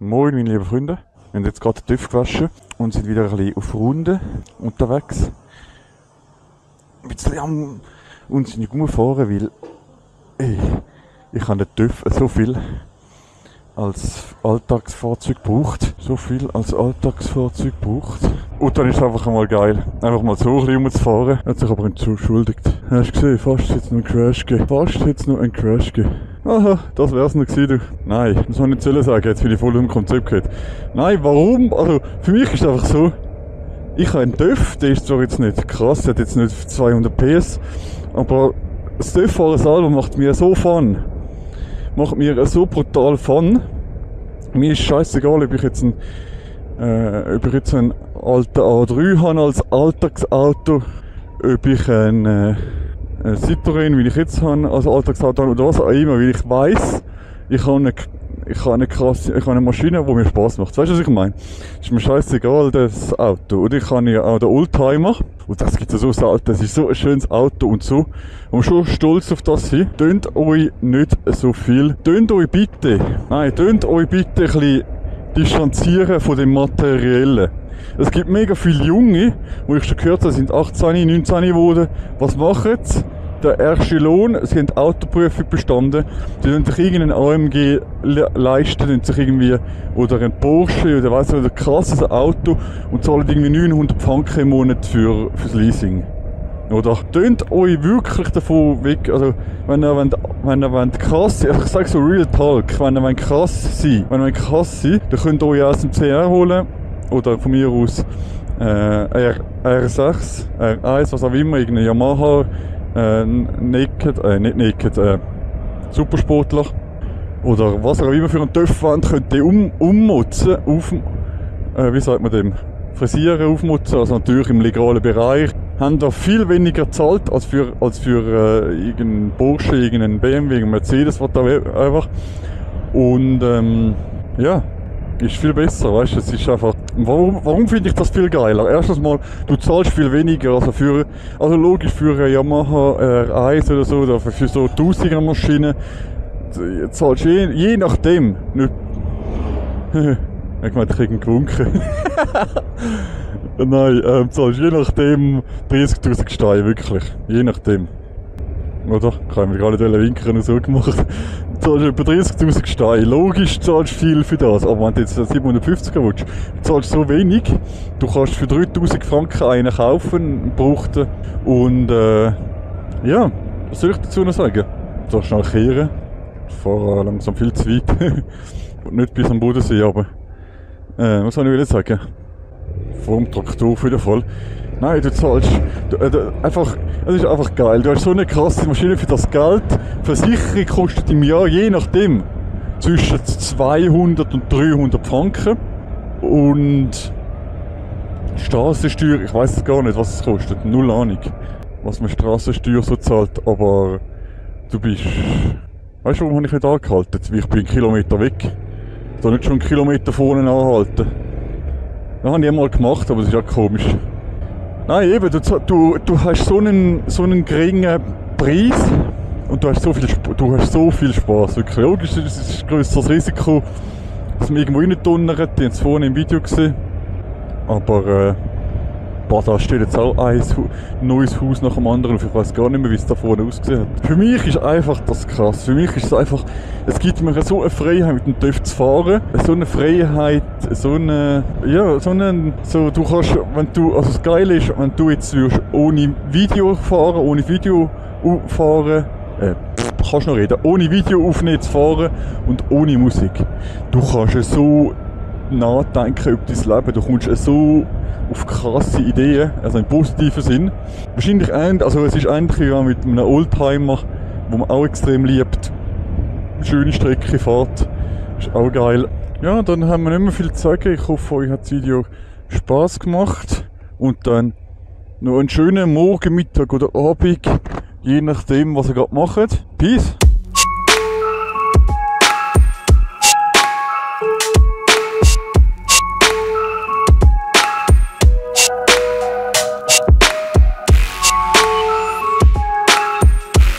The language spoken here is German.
Moin meine lieben Freunde, wir haben jetzt gerade den TÜV gewaschen und sind wieder ein bisschen auf Runde unterwegs. Ein bisschen am unsinnig rumfahren, weil ich habe den TÜV so viel als Alltagsfahrzeug gebraucht. Und dann ist es einfach mal geil, einfach mal so ein bisschen rumzufahren. Hat sich aber entschuldigt. Hast du gesehen, fast jetzt noch ein Crash gegeben. Aha, das wär's noch gewesen, du. Nein, das soll ich nicht sagen, jetzt bin ich voll im Konzept gehört. Nein, warum? Also, für mich ist es einfach so, ich habe einen TÜV, der ist zwar jetzt nicht krass, der hat jetzt nicht 200 PS, aber das TÜV-Fahren selber macht mir so Fun. Macht mir so brutal Fun. Mir ist scheißegal, ob ich jetzt einen alten A3 habe als Alltagsauto, ob ich einen Citroën, wie ich jetzt habe, als Alltagsauto oder was auch immer, weil ich weiss, ich habe eine Maschine, die mir Spass macht. Weißt du, was ich meine? Ist mir scheißegal, das Auto. Und ich habe ja auch den Oldtimer. Und das gibt es ja so selten. Das ist so ein schönes Auto und so. Und schon stolz auf das sein. Tönt euch nicht so viel. Tönt euch bitte ein bisschen distanzieren von dem Materiellen. Es gibt mega viele Junge, wo ich schon gehört habe, sind 18, 19 geworden. Was machen sie? Der erste Lohn, sie haben die Autoprüfung bestanden, sie können sich irgendeinen AMG leisten, sich irgendwie, oder ein Porsche, oder weiss nicht, ein krasses Auto, und zahlen irgendwie 900 Franken im Monat fürs Leasing. Oder? Tönt euch wirklich davon weg, also, wenn ihr wollt krass sein, also ich sage so Real Talk, wenn ihr krass sein, dann könnt ihr euch aus dem CR holen, oder von mir aus, R6, R1, was auch immer, irgendein Yamaha, Supersportler oder was auch immer für einen TÜV wollt, könnt ihr ummutzen, wie sagt man dem, frisieren, aufmutzen, also natürlich im legalen Bereich. Haben da viel weniger gezahlt als für irgendeinen Porsche, irgendeinen BMW, irgendeinen Mercedes, was da einfach. Und ja, ist viel besser, weißt du, es ist einfach, warum finde ich das viel geiler? Erstens mal, du zahlst viel weniger, also logisch für eine Yamaha R1 oder so, oder für so 1000er Maschinen, zahlst du je nachdem, nicht, ich meine, ich kriege einen gewunken. Nein, zahlst je nachdem 30'000 Steine, wirklich, je nachdem. Oder? Ich habe mir gerade den Winker so gemacht. Du zahlst etwa 30'000 Steine. Logisch zahlst du viel für das. Aber wenn du jetzt 750er willst, du zahlst so wenig. Du kannst für 3'000 Franken einen kaufen, einen gebrauchten. Und ja, was soll ich dazu noch sagen? Du darfst schnell kehren. Ich fahre langsam viel zu weit. Und nicht bis am Bodensee, aber was soll ich sagen? Vor dem Traktor auf jeden Fall. Nein, du zahlst einfach, es ist einfach geil. Du hast so eine krasse Maschine für das Geld. Versicherung kostet im Jahr, je nachdem, zwischen 200 und 300 Franken. Und Strassensteuer, ich weiss es gar nicht, was es kostet. Null Ahnung, was man Strassensteuer so zahlt. Aber du bist, weißt du, warum habe ich nicht angehalten? Weil ich bin einen Kilometer weg. Ich soll nicht schon einen Kilometer vorne anhalten. Das habe ich einmal gemacht, aber das ist ja komisch. Nein, eben, du hast so einen geringen Preis und du hast so viel Spaß, wirklich. Logisch, es ist ein grösseres Risiko, dass man irgendwo reindonnert, die haben es vorhin im Video gesehen. Aber, da steht jetzt auch ein neues Haus nach dem anderen und ich weiss gar nicht mehr, wie es da vorne ausgesehen hat. Für mich ist einfach das krass. Für mich ist es einfach, es gibt mir so eine Freiheit, mit dem TÜV zu fahren. So eine Freiheit, du kannst, also das Geile ist, wenn du jetzt ohne Video kannst noch reden, ohne Video aufnehmen zu fahren und ohne Musik. Du kannst so nachdenken über dein Leben, du kommst so auf krasse Ideen, also im positiven Sinn. Wahrscheinlich es ist ähnlich wie mit einem Oldtimer, wo man auch extrem liebt. Schöne Strecke fährt, ist auch geil. Ja, dann haben wir nicht mehr viel zu sagen. Ich hoffe, euch hat das Video Spass gemacht. Und dann noch einen schönen Morgen, Mittag oder Abend, je nachdem, was ihr gerade macht. Peace!